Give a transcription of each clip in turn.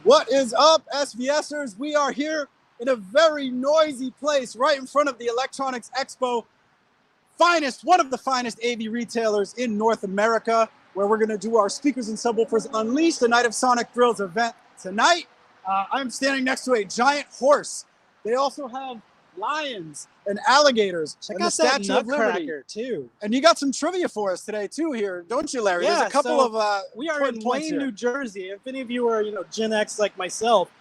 What is up, SVSers? We are here in a very noisy place right in front of the Electronics Expo. One of the finest AV retailers in North America, where we're going to do our Speakers and Subwoofers Unleashed, the Night of Sonic Thrills event tonight. I'm standing next to a giant horse. They also have lions and alligators. Check and out the that Statue of Liberty Nutcracker too. And you got some trivia for us today too here, don't you, Larry? Yeah, there's a couple of we are in Wayne, New Jersey. If any of you are, Gen X like myself,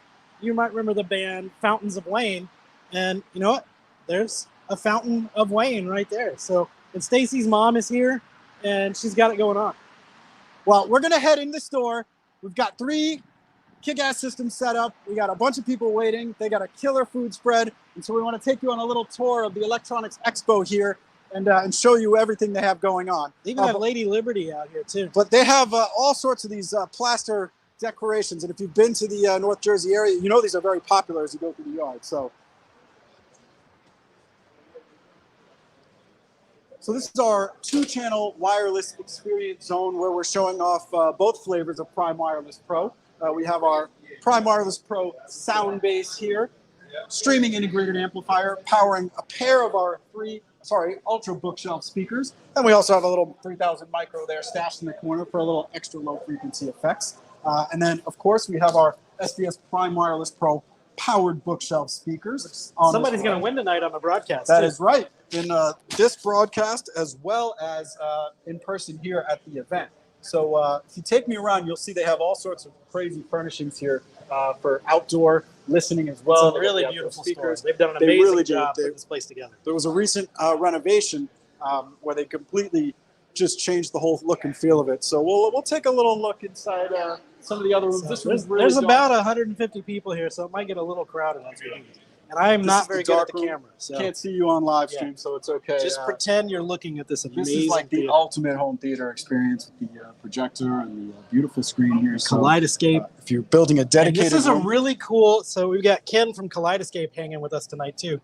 you might remember the band Fountains of Wayne. And you know what? There's a Fountain of Wayne right there. So, and Stacy's mom is here, and she's got it going on. Well, we're gonna head in the store. We've got 3 kick-ass systems set up. We got a bunch of people waiting. They got a killer food spread. And so we want to take you on a little tour of the Electronics Expo here and show you everything they have going on. They even have Lady Liberty out here too. But they have all sorts of these plaster decorations. And if you've been to the North Jersey area, you know these are very popular as you go through the yard. So this is our 2-channel wireless experience zone where we're showing off both flavors of Prime Wireless Pro. We have our Prime Wireless Pro sound base here, streaming integrated amplifier, powering a pair of our Ultra Bookshelf speakers. And we also have a little 3000 micro there stashed in the corner for a little extra low frequency effects. And then, of course, we have our SVS Prime Wireless Pro powered bookshelf speakers. Somebody's going to win tonight on the broadcast. That is right. In this broadcast, as well as in person here at the event. So if you take me around, you'll see they have all sorts of crazy furnishings here for outdoor listening as well. It's a really beautiful speakers. They've done an amazing job putting this place together. There was a recent renovation where they completely just changed the whole look and feel of it. So we'll take a little look inside some of the other rooms. There's about 150 people here, so it might get a little crowded as we do. And I am not very good at the camera. So. Can't see you on live stream, so it's okay. Just pretend you're looking at this amazing This is like the ultimate home theater experience with the projector and the beautiful screen here. Kaleidoscape. If you're building a dedicated This is a really cool, so we've got Ken from Kaleidoscape hanging with us tonight too.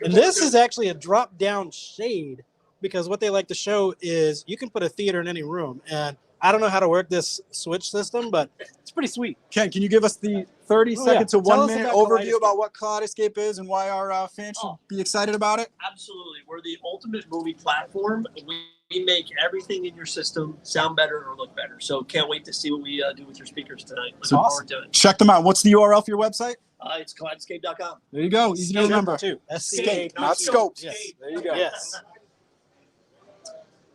And this is actually a drop-down shade because what they like to show is you can put a theater in any room. And I don't know how to work this switch system, but it's pretty sweet. Ken, can you give us the 30-second to 1-minute overview about what Kaleidoscape is and why our fans should be excited about it? Absolutely. We're the ultimate movie platform. We make everything in your system sound better or look better. So can't wait to see what we do with your speakers tonight. Looking forward to it. Check them out. What's the URL for your website? It's kaleidoscape.com. There you go. Easy to remember. Escape, not scopes. Yes. There you go. Yes.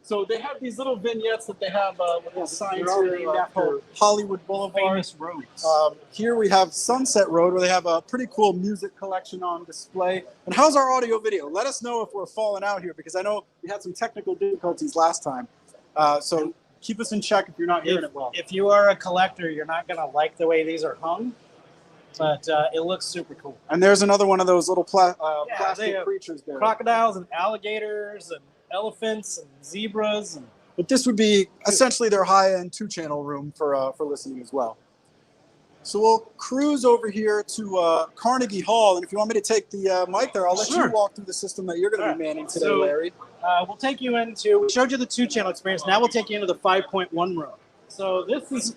So they have these little vignettes that they have with signs here for Hollywood Boulevard. Famous roads. Here we have Sunset Road, where they have a pretty cool music collection on display. And how's our audio video? Let us know if we're falling out here, because I know we had some technical difficulties last time. So keep us in check if you're not hearing it well. If you are a collector, you're not going to like the way these are hung, but it looks super cool. And there's another one of those little plastic creatures there. Crocodiles and alligators and elephants and zebras. But this would be essentially their high-end 2-channel room for listening as well. So we'll cruise over here to Carnegie Hall, and if you want me to take the mic there, I'll let you walk through the system that you're going to be manning today, Larry. We'll take you into, we showed you the 2-channel experience, now we'll take you into the 5.1 room. So this is,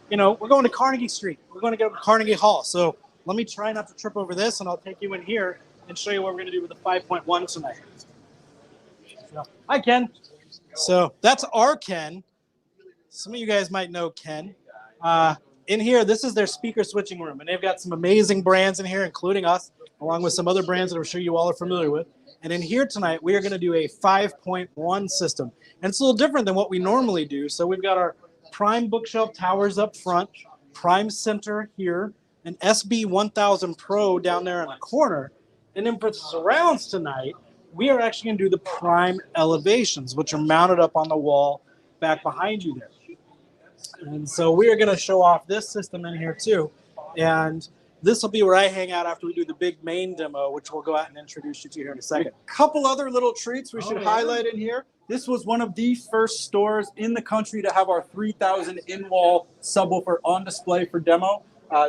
we're going to Carnegie Street. We're going to go to Carnegie Hall. So let me try not to trip over this, and I'll take you in here and show you what we're going to do with the 5.1 tonight. Hi, Ken. So that's our Ken. Some of you guys might know Ken. In here, this is their speaker switching room, and they've got some amazing brands in here, including us, along with some other brands that I'm sure you all are familiar with. And in here tonight, we are going to do a 5.1 system. And it's a little different than what we normally do. So we've got our Prime bookshelf towers up front, Prime Center here, an SB 1000 Pro down there in the corner. And then for surrounds tonight, we are actually going to do the Prime elevations, which are mounted up on the wall back behind you there. And so we are going to show off this system in here too. And this will be where I hang out after we do the big main demo, which we'll go out and introduce you to here in a second. A couple other little treats we should highlight in here. This was one of the first stores in the country to have our 3000 in-wall subwoofer on display for demo.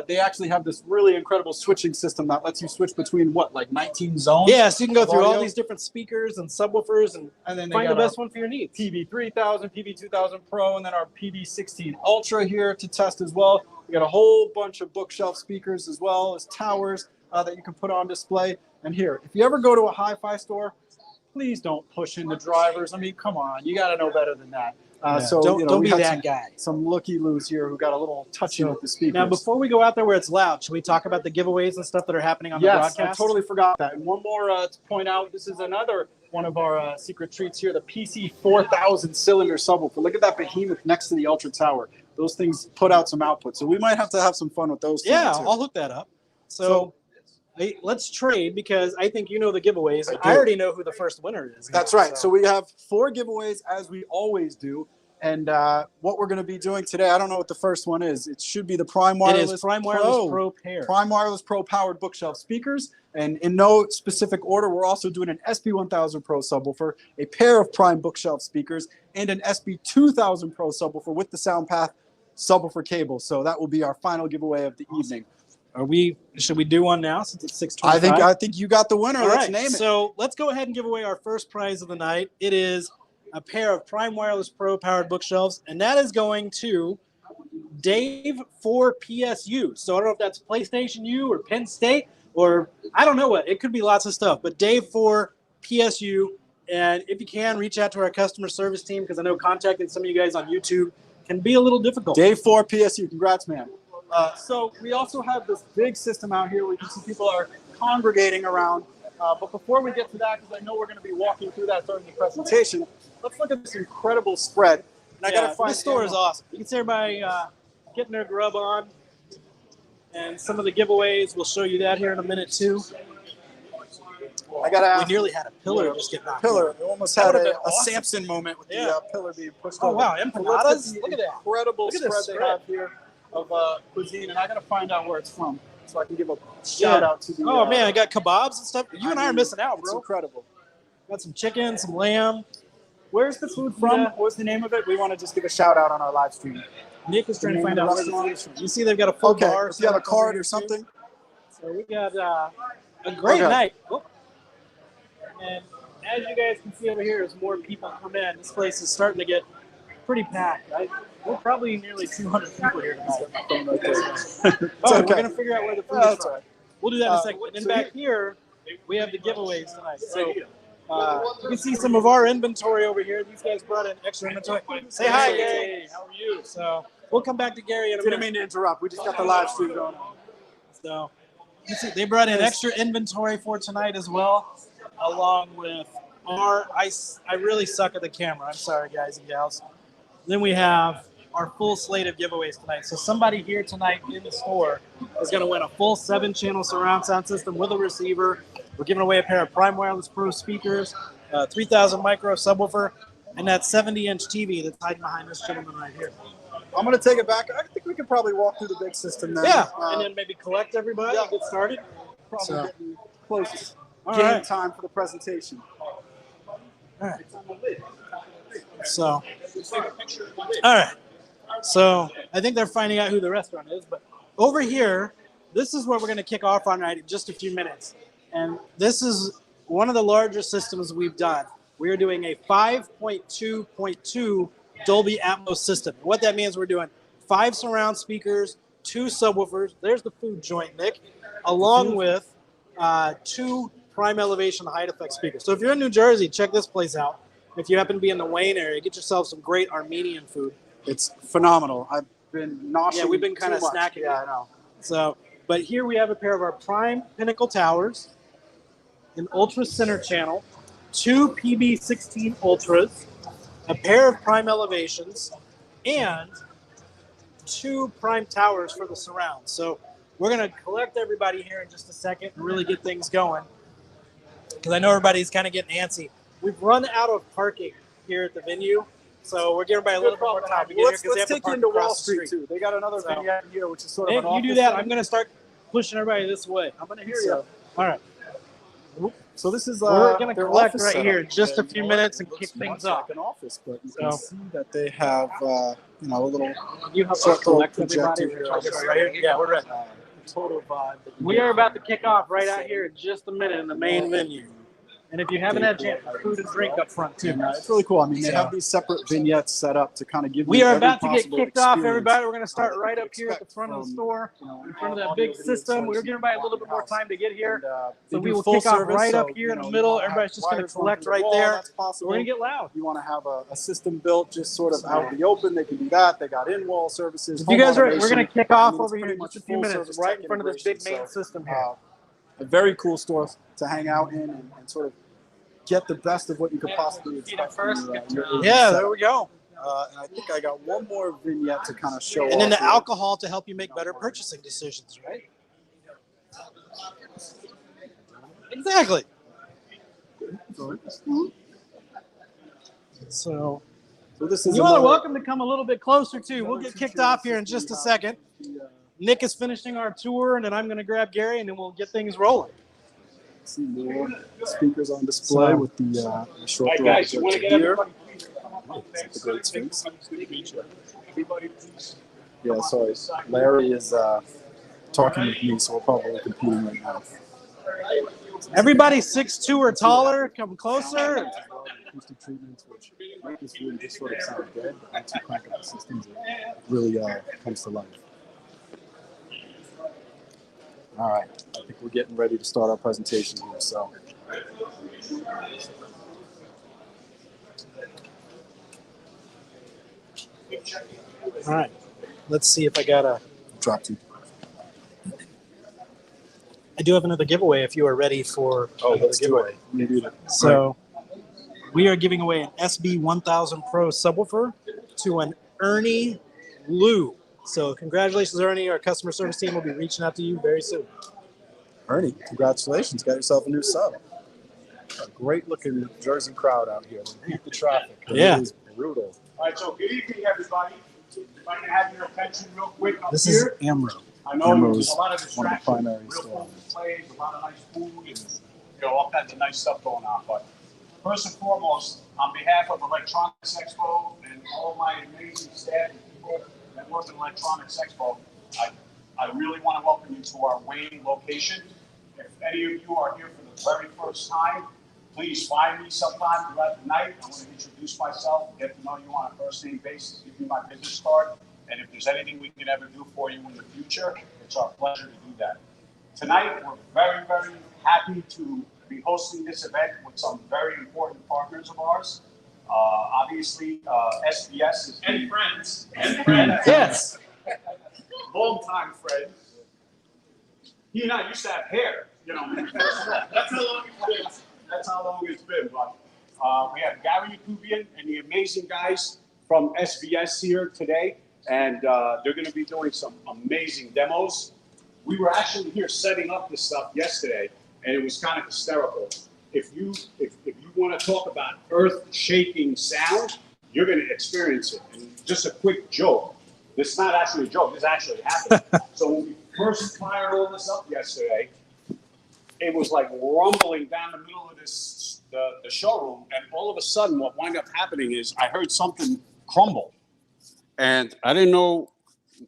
They actually have this really incredible switching system that lets you switch between, what, like 19 zones? Yeah, so you can go through all these different speakers and subwoofers and then find the best one for your needs. PV3000, PV2000 Pro, and then our PV16 Ultra here to test as well. We got a whole bunch of bookshelf speakers as well as towers that you can put on display. And here, if you ever go to a hi-fi store, please don't push into drivers. I mean, come on, you got to know better than that. So don't we be had that guy. Some looky-loos here who got a little touchy with the speakers. Now, before we go out there where it's loud, should we talk about the giveaways and stuff that are happening on the broadcast? Yes, I totally forgot that. And one more to point out, this is another one of our secret treats here, the PC 4000 cylinder subwoofer. Look at that behemoth next to the Ultra Tower. Those things put out some output. So we might have to have some fun with those. Yeah, too. I'll hook that up. So let's trade because I think you know the giveaways. I already know who the first winner is. That's right. So we have 4 giveaways as we always do. And what we're going to be doing today, I don't know what the first one is. It should be the Prime Wireless, it is Prime Wireless Pro pair. Prime Wireless Pro powered bookshelf speakers. And in no specific order, we're also doing an SB1000 Pro subwoofer, a pair of Prime bookshelf speakers, and an SB2000 Pro subwoofer with the SoundPath subwoofer cable. So that will be our final giveaway of the evening. Should we do one now since it's 6:25? I think you got the winner. All Let's right, name it. So let's go ahead and give away our first prize of the night. It is a pair of Prime Wireless Pro powered bookshelves, and that is going to Dave for PSU. So I don't know if that's PlayStation U or Penn State or I don't know what. It could be lots of stuff, but Dave for PSU. And if you can, reach out to our customer service team because I know contacting some of you guys on YouTube can be a little difficult. Dave for PSU. Congrats, man. So we also have this big system out here where you can see people are congregating around. But before we get to that, because I know we're going to be walking through that during the presentation, let's look at this incredible spread. And I got to find this store is awesome. You can see everybody getting their grub on. And some of the giveaways, we'll show you that here in a minute, too. I got to ask. We nearly had a pillar just get knocked Pillar. down. We almost had a awesome. Samson moment with the pillar being pushed Oh, over. wow. So Empanadas? Look at that. Incredible Look at spread this they spread. have here of cuisine. And I got to find out where it's from so I can give a shout out to the. Oh, man. I got kebabs and stuff. You and I are missing out, It's bro. incredible. Got some chicken, some lamb. Where's the food from? Yeah. What's the name of it? We want to just give a shout out on our live stream. Nick is trying to name find of out the where the restaurant? food is from. You see they've got a full Okay. bar. If you have a set up over card here, or something. too. So we got a great Okay. night. Oh. And as you guys can see over here, as more people come in, this place is starting to get pretty packed. We're probably nearly 200 people here tonight. We're going to figure out where the food is from. Right. We'll do that in a second. And then so back here, we have the giveaways tonight. So you can see some of our inventory over here. These guys brought in extra inventory. Say hi, Gary. How are you? So we'll come back to Gary in a Didn't minute. mean to interrupt. We just got the live stream going on. So you see, they brought in extra inventory for tonight as well, along with I really suck at the camera. I'm sorry, guys and gals. Then we have our full slate of giveaways tonight. So somebody here tonight in the store is going to win a full 7-channel surround sound system with a receiver. We're giving away a pair of Prime Wireless Pro speakers, 3000 micro subwoofer, and that 70-inch TV that's hiding behind this gentleman right here. I'm going to take it back. I think we could probably walk through the big system then. Yeah, and then maybe collect everybody and get started. Probably getting close. All Game right. time for the presentation. All right. So, all right. So I think they're finding out who the restaurant is. But over here, this is what we're going to kick off on right in just a few minutes. And this is one of the largest systems we've done. We are doing a 5.2.2 Dolby Atmos system. What that means, we're doing 5 surround speakers, 2 subwoofers. There's the food joint, Nick, along with 2 prime elevation height effect speakers. So if you're in New Jersey, check this place out. If you happen to be in the Wayne area, get yourself some great Armenian food. It's phenomenal. I've been noshing. Yeah, we've been kind of too much. snacking. Yeah, I know. So, but here we have a pair of our Prime Pinnacle Towers, an Ultra Center Channel, 2 PB16 Ultras, a pair of Prime Elevations, and 2 Prime Towers for the surround. So we're going to collect everybody here in just a second and really get things going because I know everybody's kind of getting antsy. We've run out of parking here at the venue, so we're giving everybody a little bit more time to get here because they have Let's to take you park into Wall across the Street, street. too. They got another So- vignette here, which is sort of Hey, an you office do that, setting. I'm going to start pushing everybody this way. I'm going to hear you. All right. So this is We're going to their collect office right setup. here in just a few And minutes and it kick looks things much off. like an office, but you So- can see that they have a little You have to short collect projector everybody. here. Right here? Yeah, we're ready. Total vibe. We are about to kick off right out here in just a minute in the main venue. And if you haven't had a chance, food and drink up front too. And, it's really cool. I mean, they have these separate vignettes set up to kind of give We you are every about to get possible kicked off, experience everybody. We're going to start that right you up could here at the expect front of the from, store, you know, in front of that audio big video system. We're stores giving everybody a little bit more house. time to get here. And, So they we do will full kick off service, right up so, here in you the know, middle. you wanna have Everybody's just going wires to run collect through the right wall, there. that's possible. We're going to get loud. You want to have a system built just sort of out in the open, they can do that. They got in-wall services. If you home guys are, we're automation. going to kick I off mean, it's over here pretty in much just a few minutes, full-service right tech in front of this big integration. main So, system here. a very cool store to hang out in and sort of get the best of what you could possibly expect from your Yeah, setup. there we go. And I think I got one more vignette to kind of show And then off the here. alcohol to help you make better purchasing decisions, right? Exactly. So this is you all are another- welcome to come a little bit closer too. We'll get kicked off here in just a second. Nick is finishing our tour, and then I'm going to grab Gary, and then we'll get things rolling. See more speakers on display with the short door guys, you want to get here. everybody, please come on. It's a great space. Yeah, sorry. Larry is talking with me, so we're probably competing right now. Everybody 6'2" or taller, come closer. Acoustic treatments, which make this room just sort of sound dead, but once you crank up the systems, it really comes to life. All right, I think we're getting ready to start our presentation here. So, All right, let's see if I got a. drop to. I do have another giveaway if you are ready for another let's do giveaway. it. Let me do that. So we are giving away an SB 1000 Pro subwoofer to an Ernie Lou. So congratulations, Ernie. Our customer service team will be reaching out to you very soon. Ernie, congratulations. Got yourself a new sub. A great looking Jersey crowd out here. They beat the traffic. Yeah. It is brutal. All right, so good evening, everybody. If I can have your attention real quick up This is here. Amro. I know Amro's there's a lot of one of the distractions, primary real stores. cool displays, a lot of nice food, and all kinds of nice stuff going on. But first and foremost, on behalf of Electronics Expo and all my amazing staff and people that work in Electronics Expo, I really want to welcome you to our Wayne location. If any of you are here for the very first time, please find me sometime throughout the night. I want to introduce myself, get to know you on a first name basis, give you my business card. And if there's anything we can ever do for you in the future, it's our pleasure to do that. Tonight, we're very, very happy to be hosting this event with some very important partners of ours. Obviously, SVS is And friends. Yes. longtime friends. He and I used to have hair, you know. That's how long it's been. That's how long it's been. But we have Gary Yakubian and the amazing guys from SVS here today, and they're going to be doing some amazing demos. We were actually here setting up this stuff yesterday, and it was kind of hysterical. If you want to talk about earth-shaking sound, you're going to experience it. And just a quick joke. This is not actually a joke. This actually happened. So when we first fired all this up yesterday, it was like rumbling down the middle of the showroom, and all of a sudden, what wound up happening is I heard something crumble, and I didn't know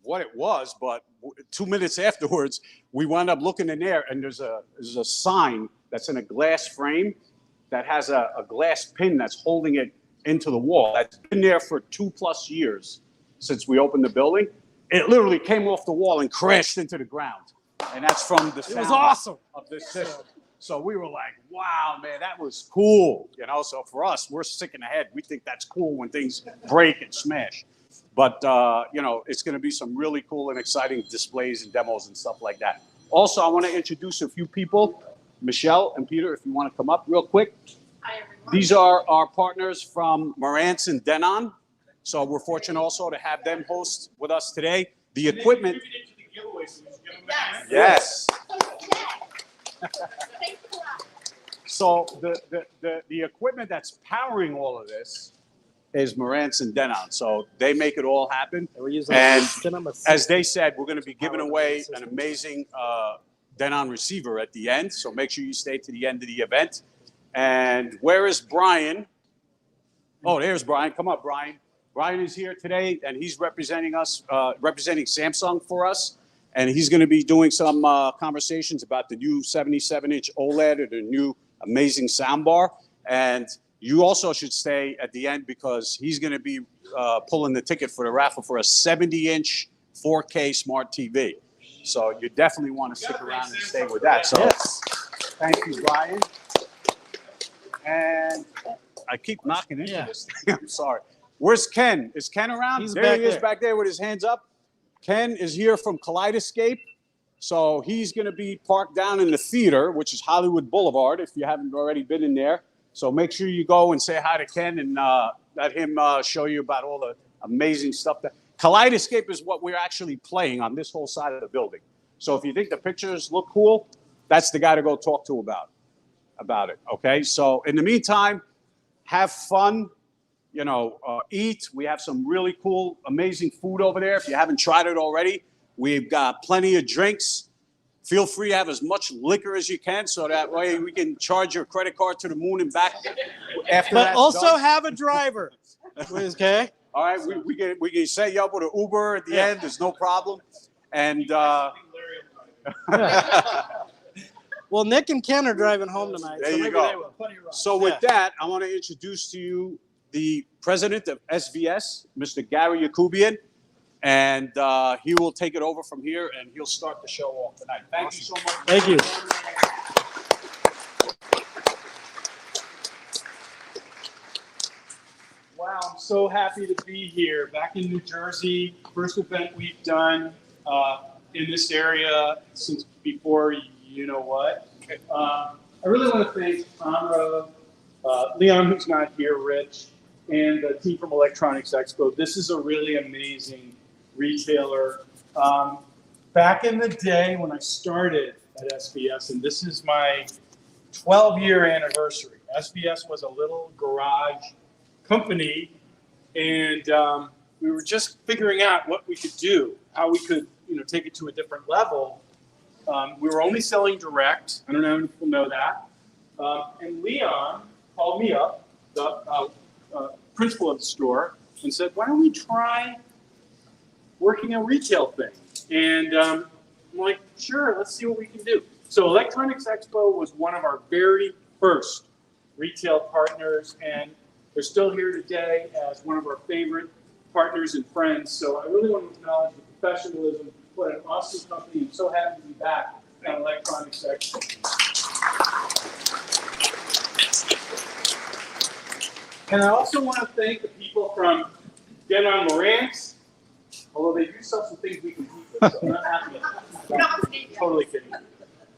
what it was. But 2 minutes afterwards, we wound up looking in there, and there's a sign that's in a glass frame that has a glass pin that's holding it into the wall. That's been there for 2+ years since we opened the building. It literally came off the wall and crashed into the ground. And that's from the sound awesome. of this system. So we were like, wow, man, that was cool. You know, so for us, we're sick in the head. We think that's cool when things break and smash. But, you know, it's going to be some really cool and exciting displays and demos and stuff like that. Also, I want to introduce a few people. Michelle and Peter, if you want to come up real quick. Hi, everyone. These are our partners from Marantz and Denon. So we're fortunate also to have them host with us today. The equipment. Maybe we get to the giveaway, so we just give them Yes. Yes. Thanks a lot. So the equipment that's powering all of this is Marantz and Denon. So they make it all happen. We're using And Cinema as they said, we're going to be giving away an amazing Denon receiver at the end. So make sure you stay to the end of the event. And where is Brian? Oh, there's Brian. Come up, Brian. Brian is here today, and he's representing us, representing Samsung for us. And he's going to be doing some conversations about the new 77-inch OLED or the new amazing sound bar. And you also should stay at the end because he's going to be pulling the ticket for the raffle for a 70-inch 4K smart TV. So you definitely want to stick around and stay with that. So thank you, Brian. And I keep knocking into this thing. I'm sorry. Where's Ken? Is Ken around? He's There he is back there with his hands up. Ken is here from Kaleidoscape. So he's going to be parked down in the theater, which is Hollywood Boulevard, if you haven't already been in there. So make sure you go and say hi to Ken and let him show you about all the amazing stuff. Kaleidoscape is what we're actually playing on this whole side of the building. So if you think the pictures look cool, that's the guy to go talk to about it. Okay. So in the meantime, have fun. You know, eat. We have some really cool, amazing food over there. If you haven't tried it already, we've got plenty of drinks. Feel free to have as much liquor as you can, so that way we can charge your credit card to the moon and back after But that's also done. have a driver. Okay. All right, we can set you up with an Uber at the end. There's no problem. And Well, Nick and Ken are driving home tonight. There so you maybe go. They will. so with that, I want to introduce to you the president of SVS, Mr. Gary Yakubian. And he will take it over from here, and he'll start the show off tonight. Thank you so much. Thank you. Wow, I'm so happy to be here. Back in New Jersey, first event we've done in this area since before you know what. I really want to thank Conrad, Leon, who's not here, Rich, and the team from Electronics Expo. This is a really amazing retailer. Back in the day when I started at SVS, and this is my 12-year anniversary. SVS was a little garage company, and we were just figuring out what we could do, how we could, take it to a different level. We were only selling direct. I don't know how many people know that. And Leon called me up, the principal of the store, and said, "Why don't we try working a retail thing?" And I'm like, "Sure, let's see what we can do." So Electronics Expo was one of our very first retail partners, and they're still here today as one of our favorite partners and friends. So I really want to acknowledge the professionalism. What an awesome company. I'm so happy to be back at Electronics Expo. And I also want to thank the people from Denon Marantz, although they do sell some things we compete with, so I'm not happy with that. Totally kidding.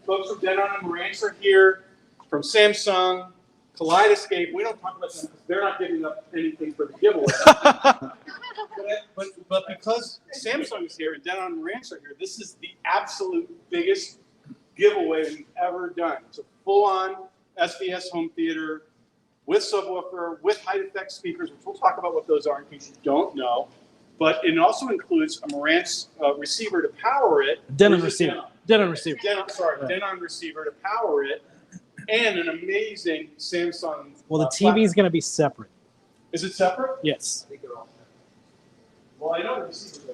Folks from Denon and Marantz are here, from Samsung, Kaleidoscape. We don't talk about them because they're not giving up anything for the giveaway. but because Samsung is here and Denon and Marantz are here, this is the absolute biggest giveaway we've ever done. It's a full-on SVS home theater with subwoofer, with high-effect speakers, which we'll talk about what those are in case you don't know. But it also includes a Marantz receiver to power it. Denon receiver. Denon receiver. Denon receiver to power it, and an amazing Samsung. Well, the TV is going to be separate. Is it separate? Yes. Well, I know the receiver.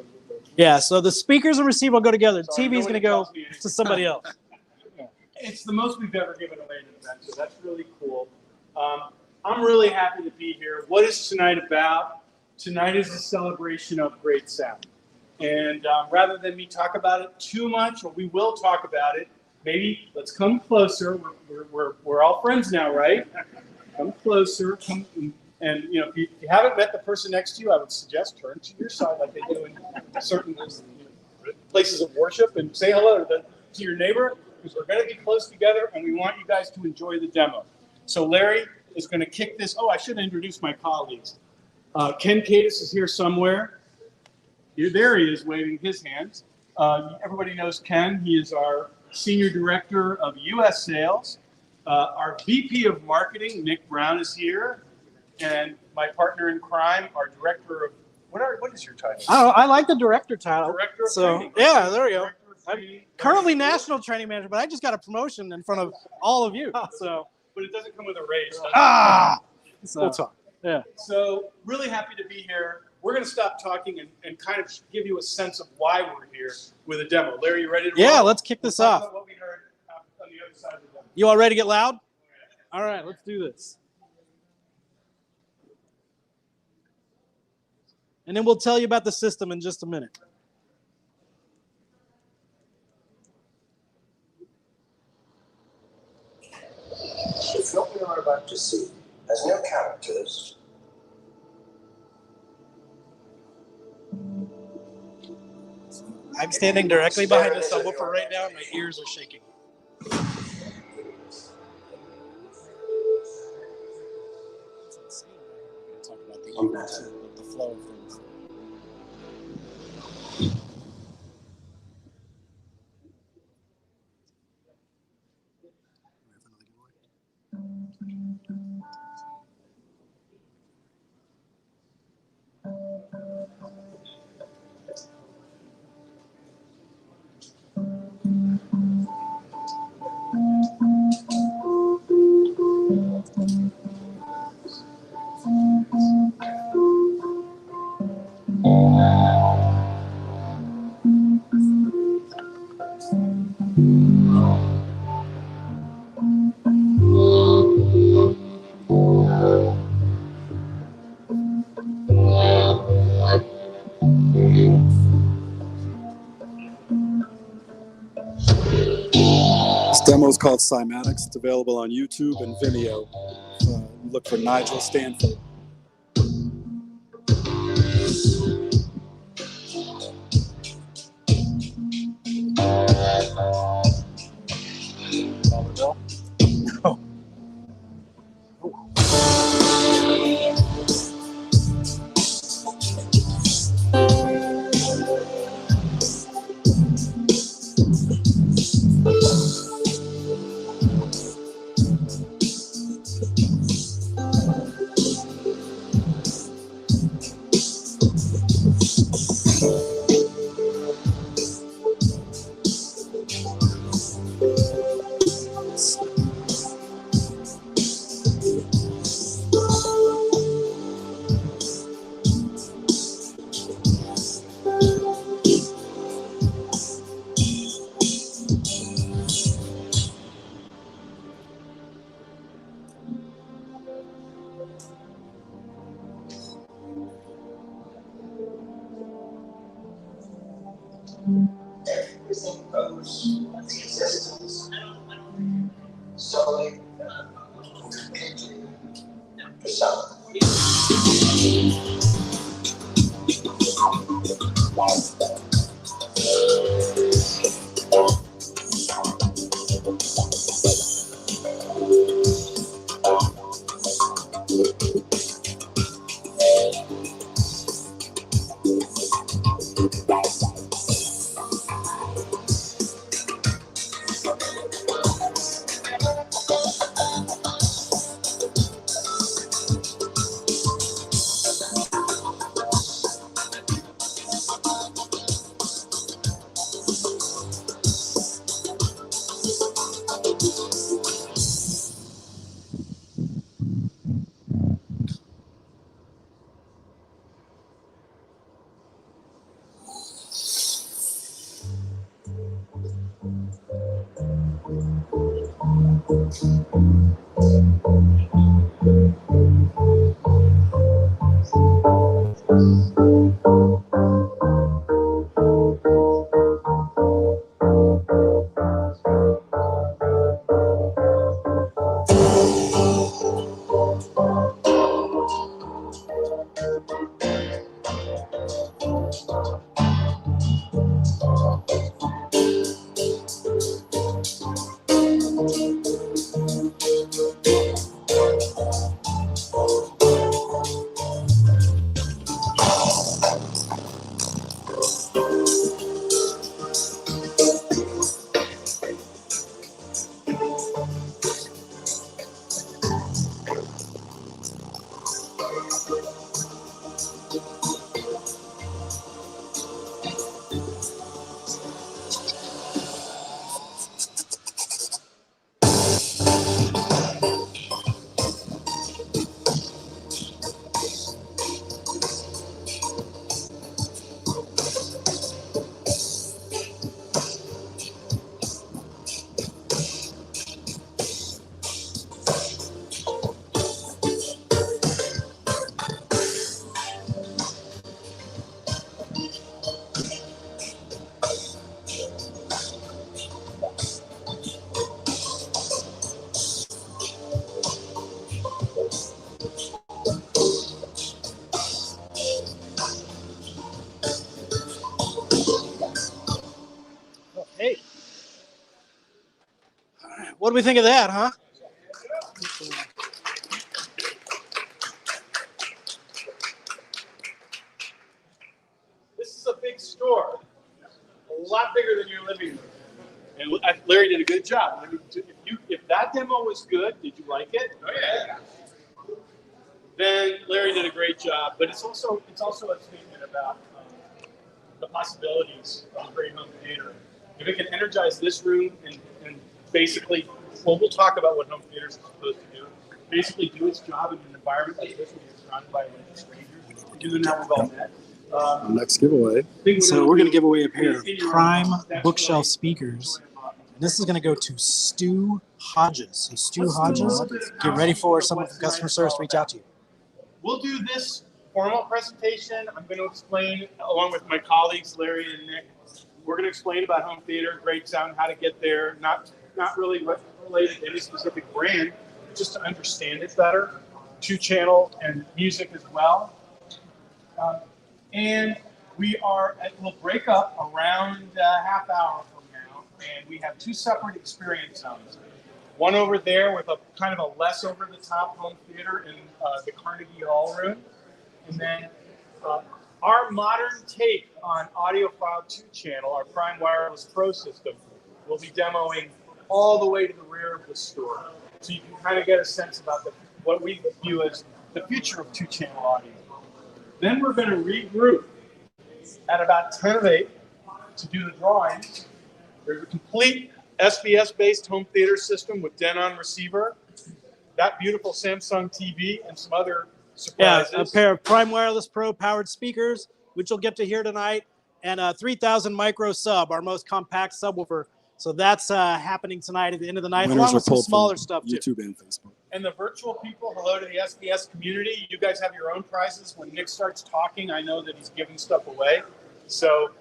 Yeah. So the speakers and receiver will go together. The Sorry, TV is going to nobody go tells me anything. to somebody else. It's the most we've ever given away in an event, so that's really cool. I'm really happy to be here. What is tonight about? Tonight is a celebration of great sound. And rather than me talk about it too much, or we will talk about it, maybe let's come closer. We're all friends now, right? Come closer. And if you haven't met the person next to you, I would suggest turn to your side like they do in certain places of worship and say hello to your neighbor, because we're going to be close together and we want you guys to enjoy the demo. So Larry is going to kick this. Oh, I should introduce my colleagues. Ken Cadis is here somewhere. There he is, waving his hands. Everybody knows Ken. He is our Senior Director of U.S. Sales. Our VP of Marketing, Nick Brown, is here. And my partner in crime, our Director of, what is your title? Oh, I like the director title. Director of So, Training. yeah, there we go. Director of Training. Currently national training manager, but I just got a promotion in front of all of you. So, But it doesn't come with a raise. we'll talk. Yeah. So really happy to be here. We're going to stop talking and kind of give you a sense of why we're here with a demo. Larry, you ready to Yeah, roll? let's kick this We'll talk off. about what we heard on the other side of the demo. You all ready to get loud? All right, let's do this. And then we'll tell you about the system in just a minute. The film you are about to see has no characters. I'm standing directly behind the subwoofer right now, and my ears are shaking. It's insane. We're going to talk about the ears, the flow of things. This demo is called Cymatics. It's available on YouTube and Vimeo. Look for Nigel Stanford. $1 bill? No. Everything owes the existence solely completely to sound. What do we think of that, huh? This is a big store, a lot bigger than your living room. And Larry did a good job. I mean, if that demo was good, did you like it? Oh yeah. Then Larry did a great job. But it's also a statement about the possibilities of a great home theater. If it can energize this room and basically, well, we'll talk about what home theaters are supposed to do. Basically, do its job in an environment like this, where you're surrounded by a bunch of strangers, doing that we've all met. Next giveaway. So we're going to give away a pair of Prime bookshelf speakers. This is going to go to Stu Hodges. So Stu Hodges, get ready for someone from customer service to reach out to you. We'll do this formal presentation. I'm going to explain, along with my colleagues, Larry and Nick, we're going to explain about home theater, great sound, how to get there, not really related to any specific brand, just to understand it better, 2-channel and music as well. And we'll break up around a half hour from now, and we have 2 separate experience zones. One over there with a kind of a less over-the-top home theater in the Carnegie Hall room. And then our modern take on Audiophile 2-channel, our Prime Wireless Pro system, will be demoing all the way to the rear of the store. So you can kind of get a sense about what we view as the future of 2-channel audio. Then we're going to regroup at about 10 of 8 to do the drawings. There's a complete SVS-based home theater system with Denon receiver, that beautiful Samsung TV, and some other surprises. Yeah, a pair of Prime Wireless Pro powered speakers, which you'll get to hear tonight, and a 3000 micro sub, our most compact subwoofer. So that's happening tonight at the end of the night, along with some smaller stuff too. YouTube and Facebook. And the virtual people, hello to the SBS community. You guys have your own prizes. When Nick starts talking, I know that he's giving stuff away. So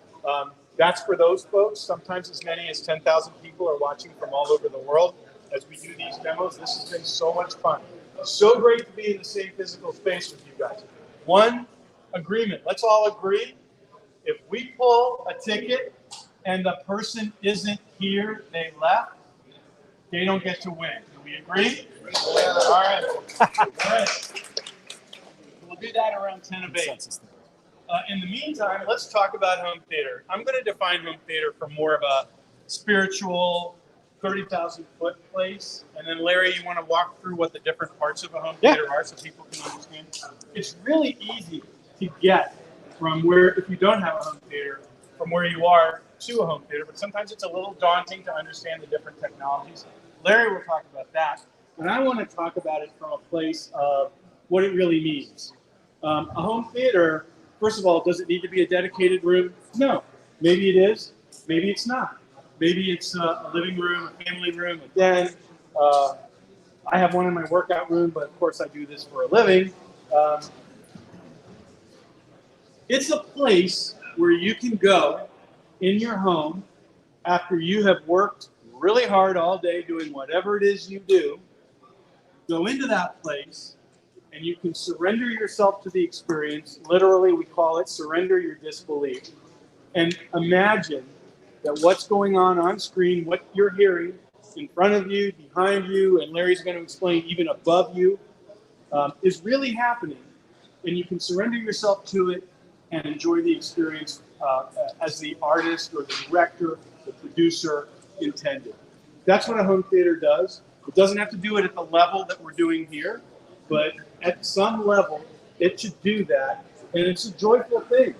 that's for those folks. Sometimes as many as 10,000 people are watching from all over the world as we do these demos. This has been so much fun. So great to be in the same physical space with you guys. One agreement. Let's all agree. If we pull a ticket and the person isn't here, they left, they don't get to win. Do we agree? All right. All right. We'll do that around 10 of 8. In the meantime, let's talk about home theater. I'm going to define home theater from more of a spiritual, 30,000-foot place. And then, Larry, you want to walk through what the different parts of a home theater are so people can understand? It's really easy to get from where, if you don't have a home theater, from where you are to a home theater, but sometimes it's a little daunting to understand the different technologies. Larry will talk about that, but I want to talk about it from a place of what it really means. A home theater, first of all, does it need to be a dedicated room? No. Maybe it is. Maybe it's not. Maybe it's a living room, a family room, a den. I have one in my workout room, but of course I do this for a living. It's a place where you can go in your home after you have worked really hard all day doing whatever it is you do. Go into that place and you can surrender yourself to the experience. Literally, we call it surrender your disbelief. And imagine that what's going on screen, what you're hearing in front of you, behind you, and Larry's going to explain even above you, is really happening. And you can surrender yourself to it and enjoy the experience as the artist or the director, the producer intended. That's what a home theater does. It doesn't have to do it at the level that we're doing here, but at some level, it should do that, and it's a joyful thing.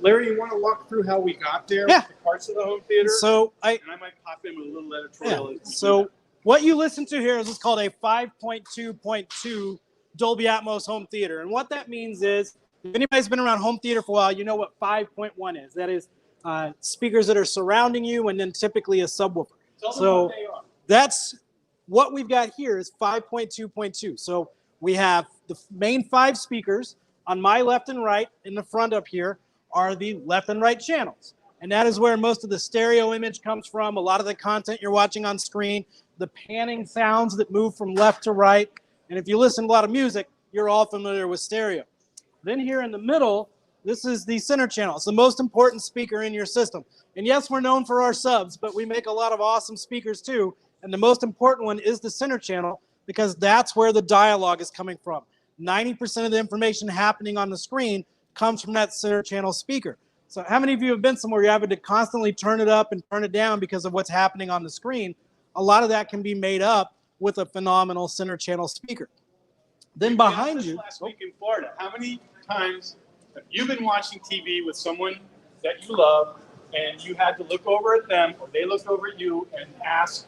Larry, you want to walk through how we got there with the parts of the home theater? So I might pop in with a little editorial. Yeah. So what you listen to here is what's called a 5.2.2 Dolby Atmos home theater. And what that means is, if anybody's been around home theater for a while, you know what 5.1 is. That is speakers that are surrounding you and then typically a subwoofer. So that's what we've got here is 5.2.2. So we have the main 5 speakers on my left and right. In the front up here are the left and right channels. And that is where most of the stereo image comes from, a lot of the content you're watching on screen, the panning sounds that move from left to right. And if you listen to a lot of music, you're all familiar with stereo. Then here in the middle, this is the center channel. It's the most important speaker in your system. And yes, we're known for our subs, but we make a lot of awesome speakers too. And the most important one is the center channel, because that's where the dialogue is coming from. 90% of the information happening on the screen comes from that center channel speaker. So how many of you have been somewhere you're having to constantly turn it up and turn it down because of what's happening on the screen? A lot of that can be made up with a phenomenal center channel speaker. Then behind you, last week in Florida, how many times have you been watching TV with someone that you love and you had to look over at them or they looked over at you and ask,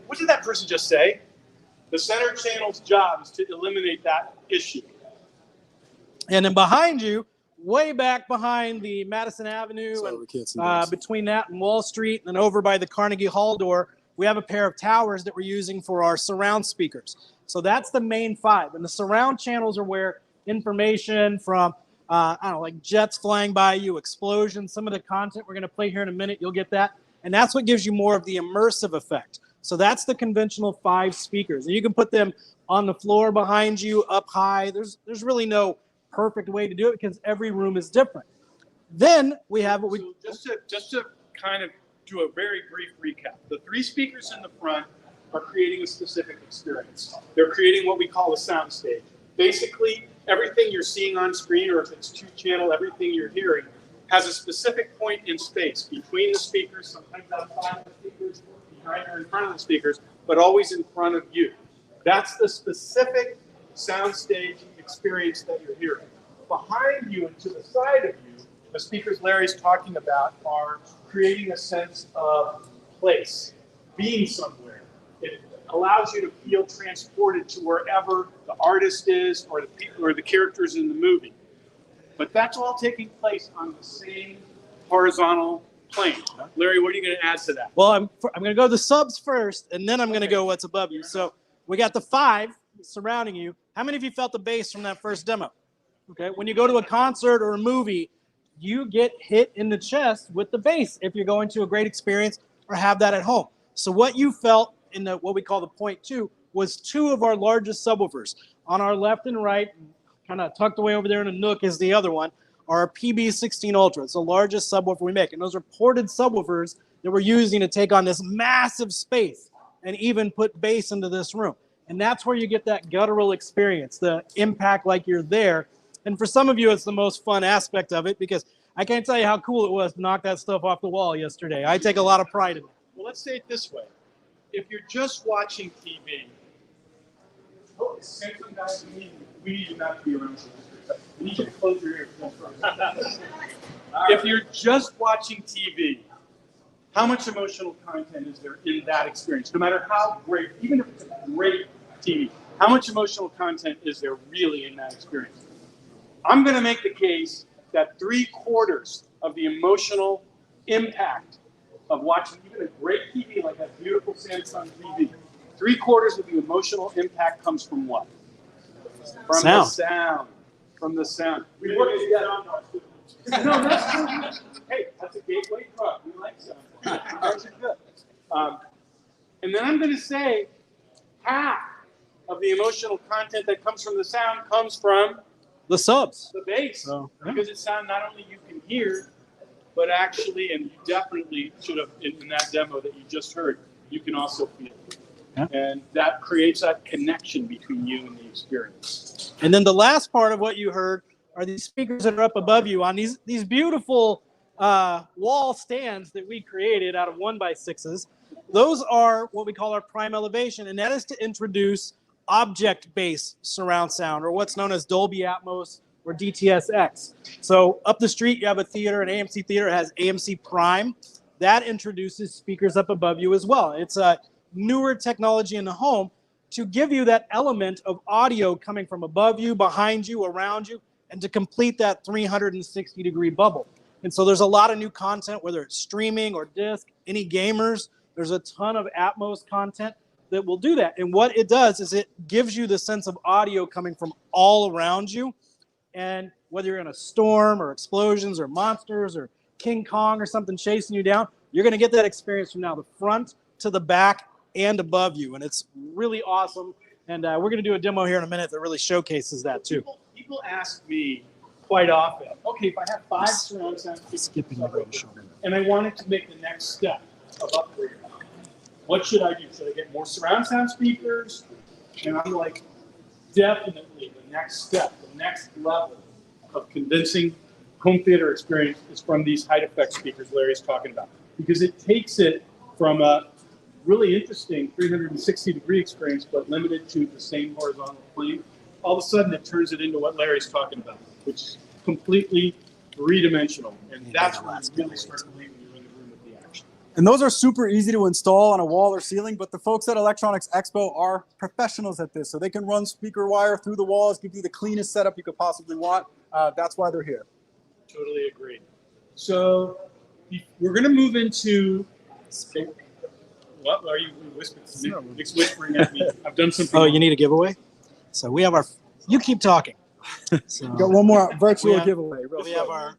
what did that person just say? The center channel's job is to eliminate that issue. and then behind you, way back behind the Madison Avenue, and between that and Wall Street, and then over by the Carnegie Hall door, we have a pair of towers that we're using for our surround speakers. So that's the main 5. And the surround channels are where information from, I don't know, like jets flying by you, explosions, some of the content we're going to play here in a minute, you'll get that. And that's what gives you more of the immersive effect. So that's the conventional 5 speakers. And you can put them on the floor behind you, up high. There's really no perfect way to do it because every room is different. Then we have what we... So just to kind of do a very brief recap, the 3 speakers in the front are creating a specific experience. They're creating what we call a sound stage. Basically, everything you're seeing on screen, or if it's 2-channel, everything you're hearing, has a specific point in space between the speakers, sometimes outside the speakers, behind or in front of the speakers, but always in front of you. That's the specific soundstage experience that you're hearing. Behind you and to the side of you, the speakers Larry's talking about are creating a sense of place, being somewhere. It allows you to feel transported to wherever the artist is or the people or the characters in the movie. But that's all taking place on the same horizontal plane. Larry, what are you going to add to that? Well, I'm going to go the subs first, and then I'm going to go what's above you. So we got the 5 surrounding you. How many of you felt the bass from that first demo? Okay, when you go to a concert or a movie, you get hit in the chest with the bass if you're going to a great experience or have that at home. So what you felt in the what we call the point 2 was 2 of our largest subwoofers. On our left and right, kind of tucked away over there in a nook is the other one, our PB16 Ultra. It's the largest subwoofer we make. And those are ported subwoofers that we're using to take on this massive space and even put bass into this room. And that's where you get that guttural experience, the impact like you're there. And for some of you, it's the most fun aspect of it because I can't tell you how cool it was to knock that stuff off the wall yesterday. I take a lot of pride in it. Well, let's say it this way. If you're just watching TV, Samsung guys, we need you not to be around. We need you to close your ears. If you're just watching TV, how much emotional content is there in that experience? No matter how great, even if it's great TV, how much emotional content is there really in that experience? I'm going to make the case that 3/4 of the emotional impact of watching even a great TV like that beautiful Samsung TV, 3/4 of the emotional impact comes from what? From sound. The sound. From the sound. We work together. No, that's true. Hey, that's a gateway drug. We like sound. Those are good. And then I'm going to say half of the emotional content that comes from the sound comes from The subs. the bass. Oh, yeah. Because it's sound not only you can hear, but actually, and you definitely should have, in that demo that you just heard, you can also feel it. Yeah. And that creates that connection between you and the experience. And then the last part of what you heard are these speakers that are up above you on these beautiful wall stands that we created out of 1x6s. Those are what we call our prime elevation, and that is to introduce object-based surround sound, or what's known as Dolby Atmos or DTS:X. So up the street, you have a theater, an AMC theater, it has AMC Prime. That introduces speakers up above you as well. It's a newer technology in the home to give you that element of audio coming from above you, behind you, around you, and to complete that 360-degree bubble. And so there's a lot of new content, whether it's streaming or disc, any gamers, there's a ton of Atmos content that will do that. And what it does is it gives you the sense of audio coming from all around you. And whether you're in a storm or explosions or monsters or King Kong or something chasing you down, you're going to get that experience from now the front to the back and above you. And it's really awesome. And we're going to do a demo here in a minute that really showcases that too. People ask me quite often, okay, if I have 5 surround sound speakers Skipping the shoulder. and I wanted to make the next step of upgrading, what should I do? Should I get more surround sound speakers? And I'm like, definitely the next step, the next level of convincing home theater experience is from these height effect speakers Larry's talking about. Because it takes it from a really interesting 360-degree experience, but limited to the same horizontal plane. All of a sudden, it turns it into what Larry's talking about, which is completely three-dimensional. And that's when you really start to believe when you're in the room with the action. And those are super easy to install on a wall or ceiling, but the folks at Electronics Expo are professionals at this. So they can run speaker wire through the walls, give you the cleanest setup you could possibly want. That's why they're here. Totally agree. So we're going to move into... What are you whispering to me? It's whispering at me. I've done something. Oh, wrong. you need a giveaway? So we have our. You keep talking. So Got one more virtual we have- giveaway. we have our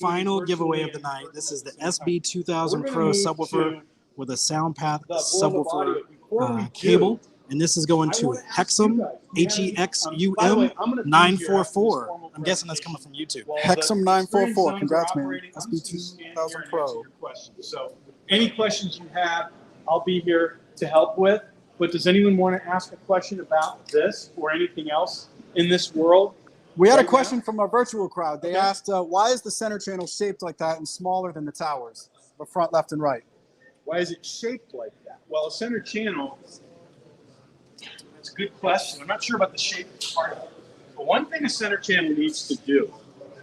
final giveaway of the night. This is the SB 2000 Pro subwoofer with a SoundPath subwoofer cable. And this is going to Hexum, Hexum 944. I'm guessing that's coming from YouTube. Hexum 944. Congrats, man. SB 2000 Pro. So any questions you have, I'll be here to help with. But does anyone want to ask a question about this or anything else in this world? We had a right question now? from our virtual crowd. They asked, why is the center channel shaped like that and smaller than the towers, the front, left, and right? Why is it shaped like that? Well, a center channel, that's a good question. I'm not sure about the shape part of it. But one thing a center channel needs to do,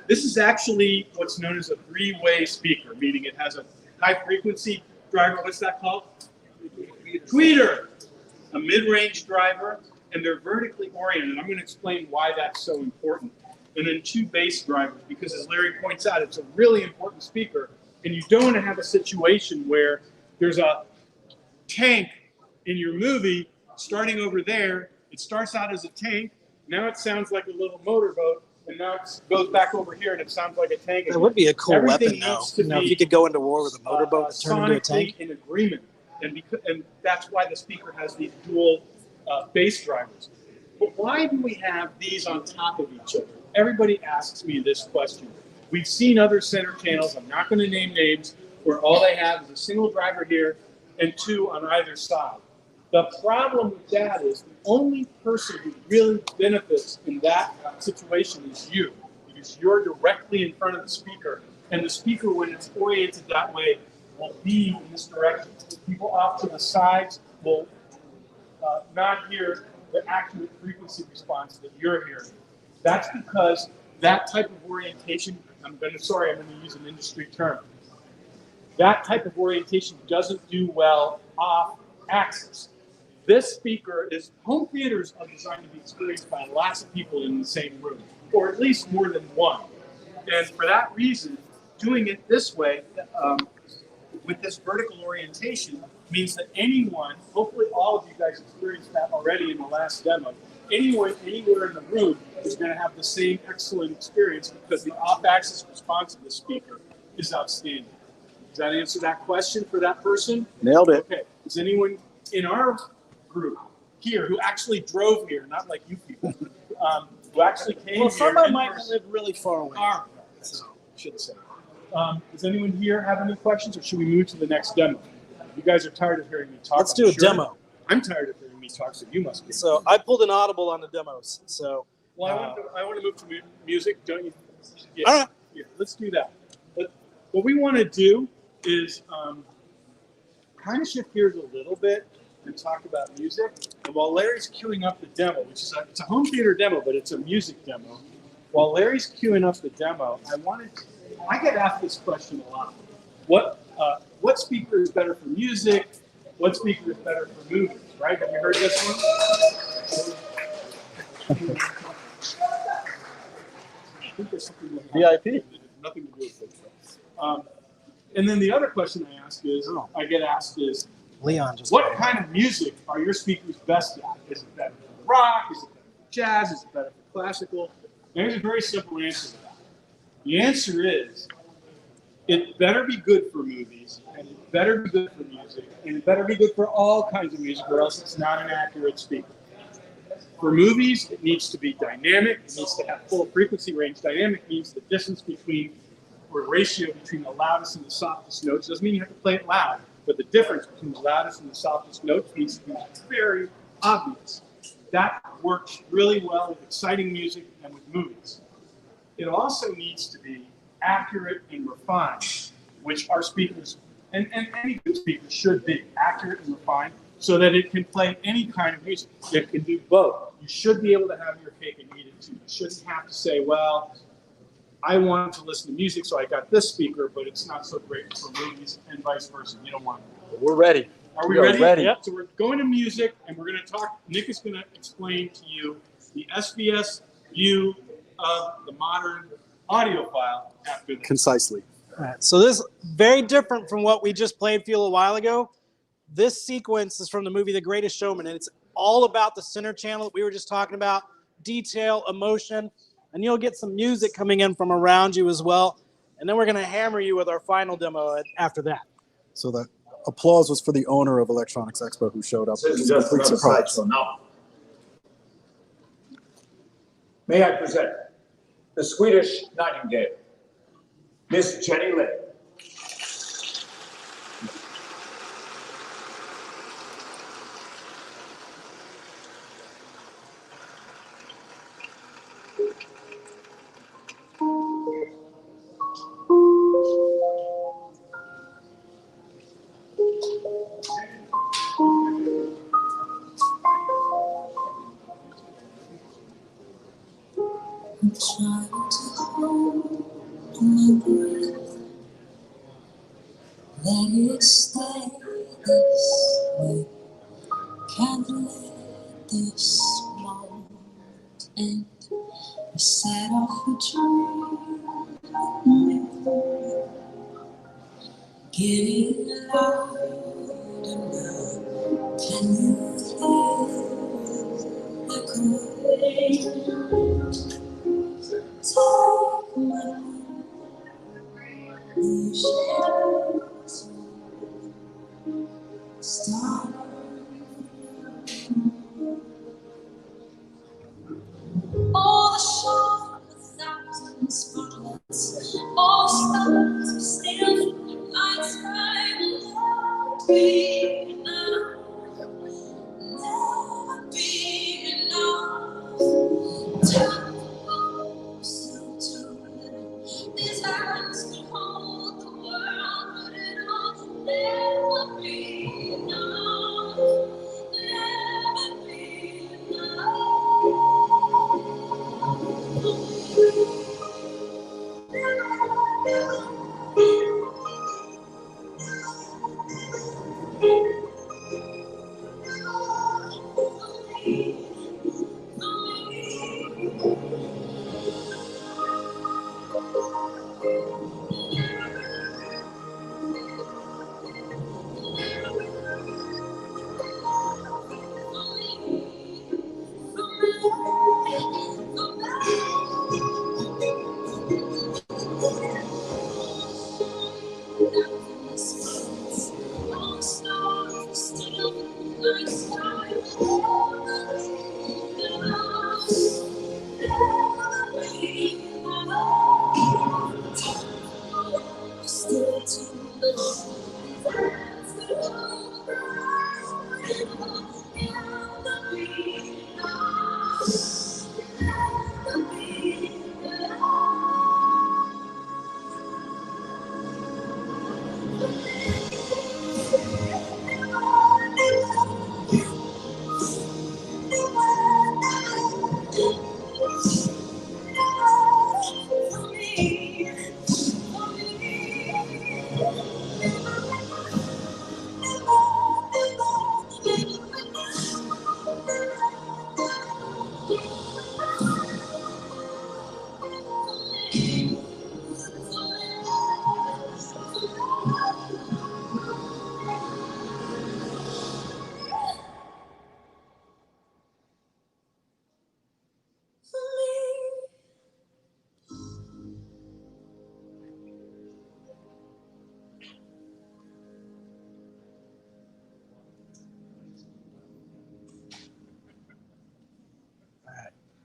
this is actually what's known as a three-way speaker, meaning it has a high-frequency driver. What's that called? Tweeter. A mid-range driver, and they're vertically oriented. I'm going to explain why that's so important. And then two bass drivers, because as Larry points out, it's a really important speaker, and you don't want to have a situation where there's a tank in your movie starting over there. It starts out as a tank, now it sounds like a little motorboat, and now it goes back over here and it sounds like a tank. That would be a cool Everything weapon, though. needs to You know, if be, you could go into war with a motorboat and turn into a tank. sonically in agreement. And that's why the speaker has these dual bass drivers. But why do we have these on top of each other? Everybody asks me this question. We've seen other center channels, I'm not going to name names, where all they have is a single driver here and two on either side. The problem with that is the only person who really benefits in that situation is you, because you're directly in front of the speaker, and the speaker, when it's oriented that way, will be in this direction. People off to the sides will not hear the accurate frequency response that you're hearing. That's because that type of orientation, I'm going to use an industry term. That type of orientation doesn't do well off axis. This speaker is, home theaters are designed to be experienced by lots of people in the same room, or at least more than one. And for that reason, doing it this way, with this vertical orientation, means that anyone, hopefully all of you guys experienced that already in the last demo, anyone anywhere in the room is going to have the same excellent experience because the off-axis response of the speaker is outstanding. Does that answer that question for that person? Nailed it. Okay. Is anyone in our group here who actually drove here, not like you people, who actually came Well, here? somebody in might person? live really far away. All right. So, should say. Does anyone here have any questions, or should we move to the next demo? You guys are tired of hearing me talk. Let's do a demo. I'm tired of hearing me talk, so you must be. So I pulled an audible on the demos. So Well, I want to move to music, don't you? Yeah. all right. Yeah, let's do that. But what we want to do is kind of shift gears a little bit and talk about music. And while Larry's queuing up the demo, which is it's a home theater demo, but it's a music demo. While Larry's queuing up the demo, I get asked this question a lot. What speaker is better for music? What speaker is better for movies? Right? Have you heard this one? I think there's something going on. VIP. Nothing to do with this. And then the other question I get asked is, Leon just. what kind of music are your speakers best at? Is it better for rock? Is it better for jazz? Is it better for classical? There's a very simple answer to that. The answer is, it better be good for movies, and it better be good for music, and it better be good for all kinds of music, or else it's not an accurate speaker. For movies, it needs to be dynamic. It needs to have full frequency range. Dynamic means the distance between, or ratio between the loudest and the softest notes. Doesn't mean you have to play it loud. but the difference between the loudest and the softest notes needs to be very obvious. That works really well with exciting music and with movies. It also needs to be accurate and refined, which our speakers, and any good speaker should be, accurate and refined, so that it can play any kind of music. It can do both. You should be able to have your cake and eat it too. You shouldn't have to say, well, I want to listen to music, so I got this speaker, but it's not so great for movies, and vice versa. You don't want to. We're ready. Are we ready? Yep. So we're going to music, and we're going to talk. Nick is going to explain to you the SVS view of the modern audiophile after this. Concisely. All right, so this is very different from what we just played for you a while ago. This sequence is from the movie The Greatest Showman, and it's all about the center channel that we were just talking about, detail, emotion, and you'll get some music coming in from around you as well. And then we're going to hammer you with our final demo after that. So the applause was for the owner of Electronics Expo who showed up. This is It was a just complete another surprise. sideshow now. May I present the Swedish Nightingale, Miss Jenny Lind. I'm trying to hold my breath, let it stay this way. Can't let this moment end. You set off a dream, getting louder now. Can you feel the echo? Take my hand, you shadows, start. All the shore, 1,000 spotlights, all stars are still, lights right won't be enough, never be enough. Time so too little, these hands can hold the world, but it'll never be enough, never be enough.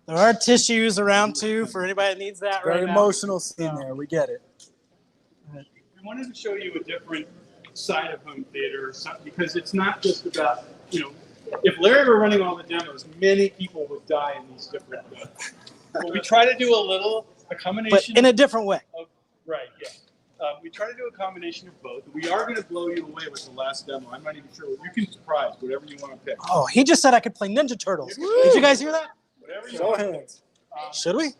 There are tissues around too for anybody that needs that Very right now. emotional scene there. We get it. We wanted to show you a different side of home theater, because it's not just about, if Larry were running all the demos, many people would die in these different but we try to do a combination. But in a different way. Right, yeah. We try to do a combination of both. We are going to blow you away with the last demo. I'm not even sure. You can surprise whatever you want to pick. Oh, he just said I could play Ninja Turtles. Did you guys hear that? Whatever you Go want. ahead. Should we?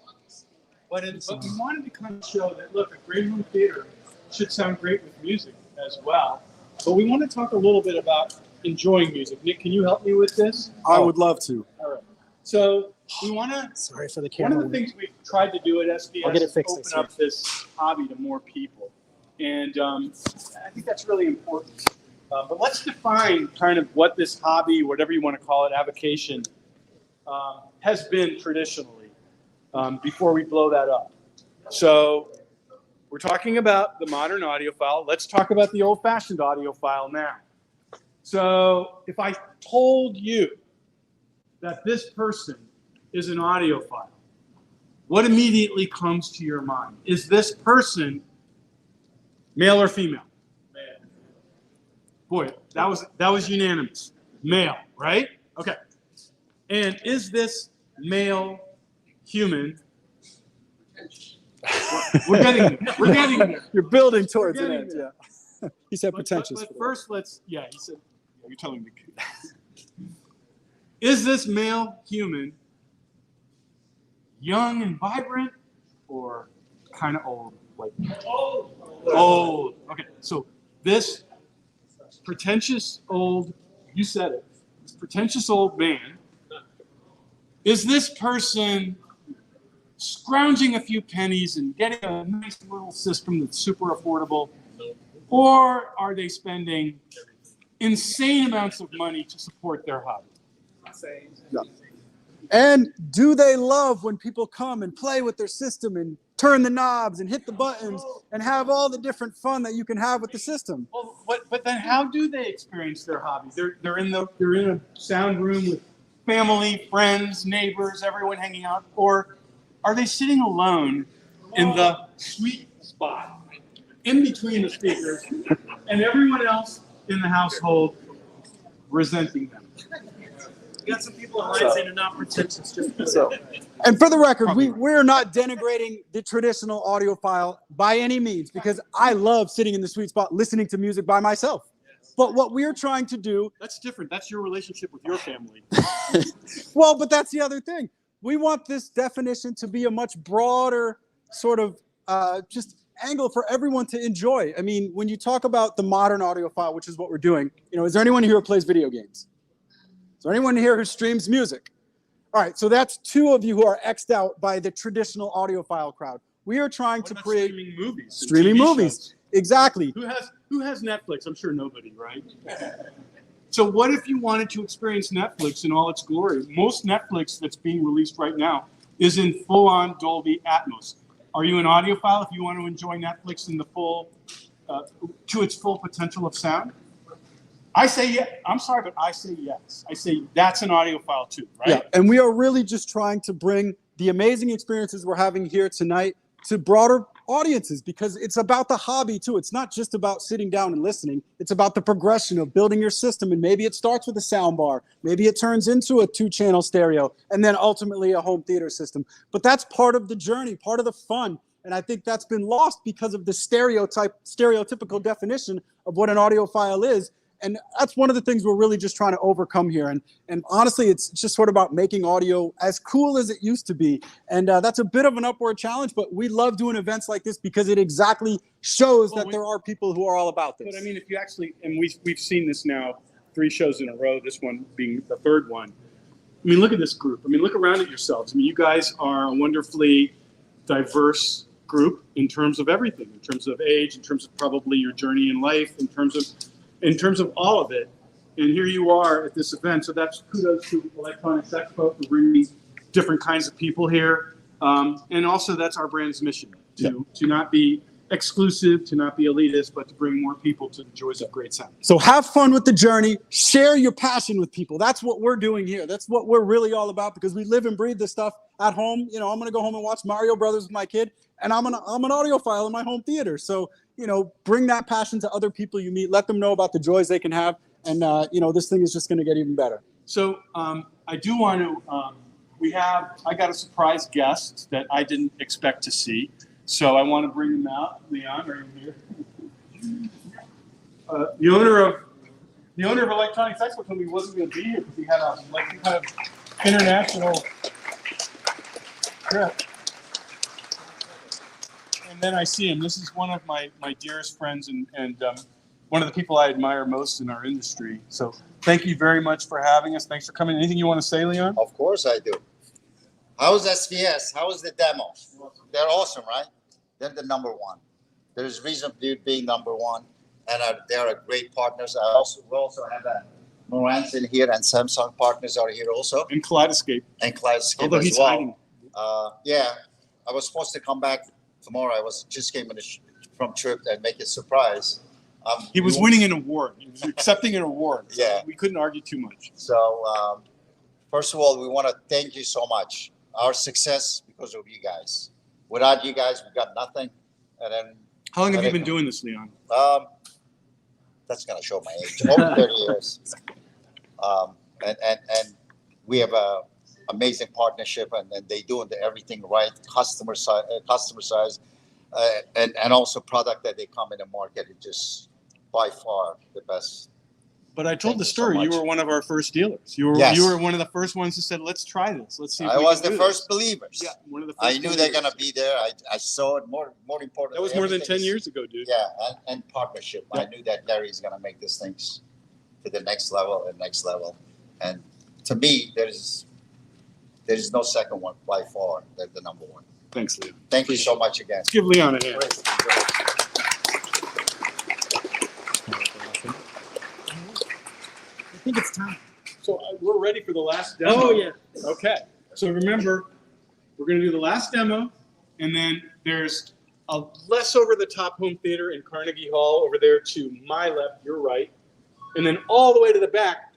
But we wanted to kind of show that, look, a great home theater should sound great with music as well. But we want to talk a little bit about enjoying music. Nick, can you help me with this? I would love to. All right. So we want to. Sorry for the One camera. of the things we've tried to do at SVS I'll get it is fixed open this year. up this hobby to more people. And I think that's really important. But let's define kind of what this hobby, whatever you want to call it, avocation, has been traditionally before we blow that up. So we're talking about the modern audiophile. Let's talk about the old-fashioned audiophile now. So if I told you that this person is an audiophile, what immediately comes to your mind? Is this person male or female? Male. Boy, that was unanimous. Male, right? Okay. And is this male human? We're getting there. We're getting there. You're building towards We're it. getting Yeah. He said pretentious. But first, he said, you're telling me. Is this male human young and vibrant or kind of old? Like old. Okay, so this pretentious old, you said it, this pretentious old man, is this person scrounging a few pennies and getting a nice little system that's super affordable? Or are they spending insane amounts of money to support their hobby? Yeah. And do they love when people come and play with their system and turn the knobs and hit the buttons and have all the different fun that you can have with the system? Well, but then how do they experience their hobby? They're in a sound room with family, friends, neighbors, everyone hanging out, or are they sitting alone in the sweet spot in between the speakers and everyone else in the household resenting them? You got some people in line saying they're not pretentious, just So, and for the record, we're not denigrating the traditional audiophile by any means, because I love sitting in the sweet spot listening to music by myself. But what we're trying to do, That's different. That's your relationship with your family. well, but that's the other thing. We want this definition to be a much broader sort of just angle for everyone to enjoy. I mean, when you talk about the modern audiophile, which is what we're doing, is there anyone here who plays video games? Is there anyone here who streams music? All right, so that's two of you who are X'd out by the traditional audiophile crowd. We are trying to create streaming movies. and streaming TV movies. shows. Exactly. Who has Netflix? I'm sure nobody, right? So what if you wanted to experience Netflix in all its glory? Most Netflix that's being released right now is in full-on Dolby Atmos. Are you an audiophile if you want to enjoy Netflix in the to its full potential of sound? I say yeah. I'm sorry, but I say yes. I say that's an audiophile too, right? Yeah, and we are really just trying to bring the amazing experiences we're having here tonight to broader audiences, because it's about the hobby too. It's not just about sitting down and listening. It's about the progression of building your system, and maybe it starts with a sound bar, maybe it turns into a 2-channel stereo, and then ultimately a home theater system. But that's part of the journey, part of the fun, and I think that's been lost because of the stereotypical definition of what an audiophile is. And that's one of the things we're really just trying to overcome here. And honestly, it's just sort of about making audio as cool as it used to be. And that's a bit of an upward challenge, but we love doing events like this because it exactly shows that there are people who are all about this. But I mean, if you actually, and we've seen this now 3 shows in a row, this one being the 3rd one. I mean, look at this group. I mean, look around at yourselves. I mean, you guys are a wonderfully diverse group in terms of everything, in terms of age, in terms of probably your journey in life, in terms of all of it. And here you are at this event. So that's kudos to Electronics Expo for bringing different kinds of people here. And also that's our brand's mission, to not be exclusive, to not be elitist, but to bring more people to the joys of great sound. So have fun with the journey. Share your passion with people. That's what we're doing here. That's what we're really all about, because we live and breathe this stuff at home. I'm going to go home and watch Mario Brothers with my kid, and I'm an audiophile in my home theater. So, bring that passion to other people you meet. Let them know about the joys they can have. And, this thing is just going to get even better. So I do want to, I got a surprise guest that I didn't expect to see. So I want to bring him out. Leon, are you here? The owner of Electronics Expo told me he wasn't going to be here because he had a kind of international trip. And then I see him. This is one of my dearest friends and one of the people I admire most in our industry. So thank you very much for having us. Thanks for coming. Anything you want to say, Leon? Of course I do. How's SVS? How is the demo? They're awesome, right? They're the number one. There's reason for being number one, and they're great partners. We also have Marantz in here, and Samsung partners are here also. And Kaleidoscape. Although he's as well. hiding. Yeah, I was supposed to come back tomorrow. I just came from trip and make a surprise. He was winning an award. He was accepting an award. So yeah. We couldn't argue too much. So, first of all, we want to thank you so much. Our success because of you guys. Without you guys, we got nothing. And then, how long have you been doing this, Leon? That's going to show my age. Over 30 years. And we have a amazing partnership, and they doing everything right. Customer size, and also product that they come in the market is just by far the best. But I told the story. You were one of our first dealers. You were one of the first ones who said, "Let's try this. Let's see." If I was the first believers. Yeah, one of the first. I knew they're gonna be there. I saw it more important. That was more than 10 years ago, dude. Yeah, and partnership. Yeah. I knew that Gary's gonna make this thing to the next level and next level. And to me, there is no second one by far. They're the number one. Thanks, Leon. Thank you so much again. Let's give Leon a hand. I think it's time. So we're ready for the last demo. Oh, yeah. Okay. So remember, we're going to do the last demo, and then there's a less over-the-top home theater in Carnegie Hall over there to my left, your right, and then all the way to the back,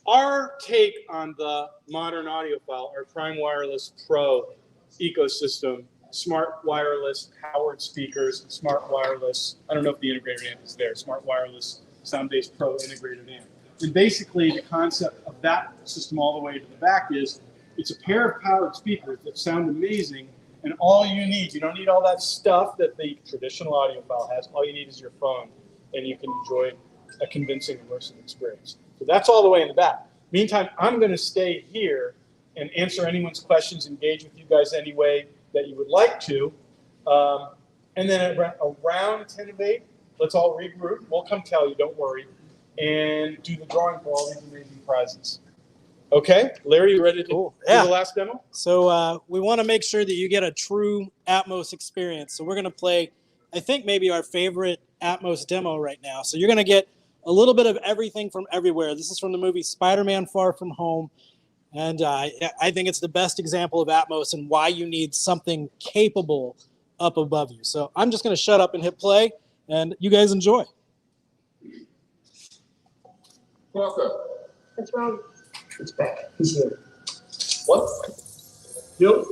our take on the modern audiophile, our Prime Wireless Pro ecosystem, smart wireless powered speakers, smart wireless, I don't know if the integrated amp is there, smart wireless sound-based Pro integrated amp. And basically the concept of that system all the way to the back is it's a pair of powered speakers that sound amazing, and all you need, you don't need all that stuff that the traditional audiophile has, all you need is your phone, and you can enjoy a convincing immersive experience. So that's all the way in the back. Meantime, I'm going to stay here and answer anyone's questions, engage with you guys any way that you would like to. And then around 10 of 8, let's all regroup. We'll come tell you, don't worry. And do the drawing for all these amazing prizes. Okay, Larry, you ready to do the last demo? So we want to make sure that you get a true Atmos experience. So we're going to play, I think, maybe our favorite Atmos demo right now. So you're going to get a little bit of everything from everywhere. This is from the movie Spider-Man Far From Home. And I think it's the best example of Atmos and why you need something capable up above you. So I'm just going to shut up and hit play, and you guys enjoy. Parker. What's wrong? It's back. He's here. What? Yep.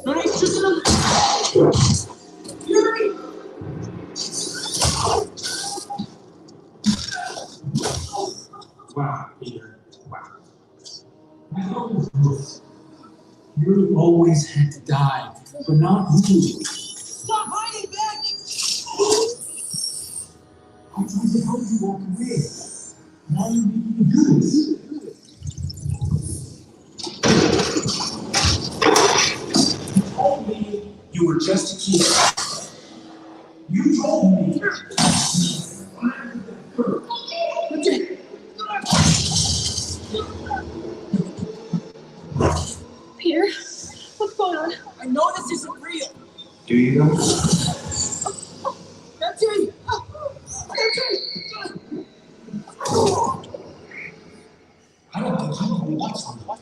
No, it's just another. Yuri! Wow, Peter. Wow. You always had to die, but not you. Stop hiding, bitch! I tried to help you walk away. Now you need to do this. You told me you were just a kid. You told me. Peter, what's going on? I know this isn't real. Do you know? That's it! That's it! I don't think you know what's on what.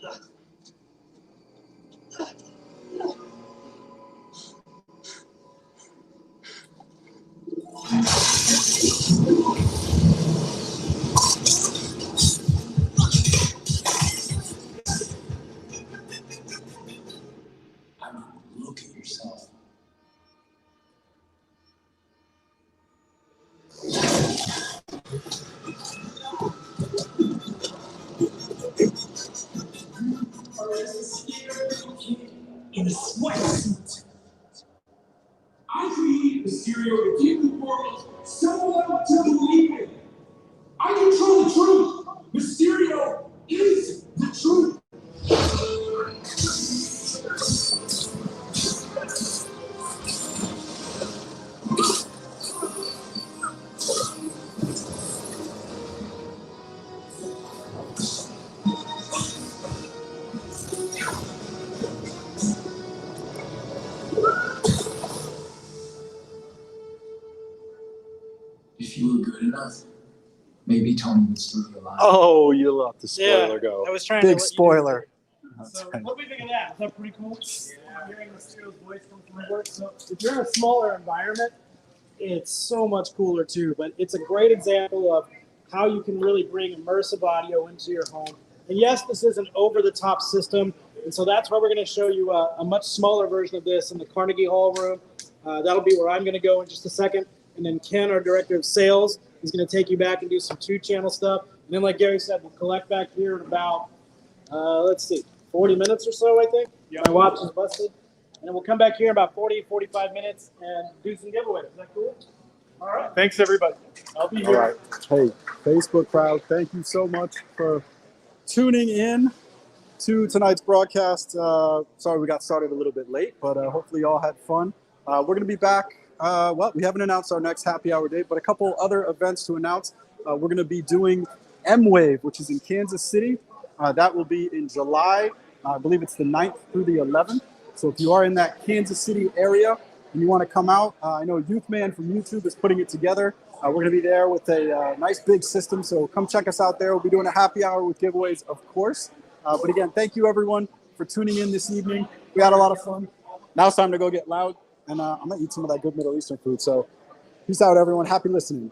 I mean, look at yourself. In a sweatsuit. I created Mysterio to give the world someone to believe in. I control the truth. Mysterio is the truth. If you were good enough, maybe Tony would still be alive. Oh, you let the spoiler Yeah, go. I was trying to Big let you do it. spoiler. So what do we think of that? Is that pretty cool? Hearing Mysterio's voice come from everywhere. So if you're in a smaller environment, it's so much cooler too. But it's a great example of how you can really bring immersive audio into your home. And yes, this is an over-the-top system, and so that's why we're going to show you a much smaller version of this in the Carnegie Hall room. That'll be where I'm going to go in just a second. And then Ken, our director of sales, is going to take you back and do some two-channel stuff. And then, like Gary said, we'll collect back here in about, let's see, 40 minutes or so, I think. Yep. My watch is busted. And then we'll come back here in about 40, 45 minutes and do some giveaways. Is that cool? All right. Thanks, everybody. I'll be All here. right. Hey, Facebook crowd, thank you so much for tuning in to tonight's broadcast. Sorry we got started a little bit late, but hopefully you all had fun. We're going to be back. Well, we haven't announced our next happy hour date, but a couple other events to announce. We're going to be doing M-Wave, which is in Kansas City. That will be in July. I believe it's the 9th through the 11th. So if you are in that Kansas City area and you want to come out, I know Youth Man from YouTube is putting it together. We're going to be there with a nice big system. So come check us out there. We'll be doing a happy hour with giveaways, of course. But again, thank you everyone for tuning in this evening. We had a lot of fun. Now it's time to go get loud. And I'm going to eat some of that good Middle Eastern food. So peace out, everyone. Happy listening.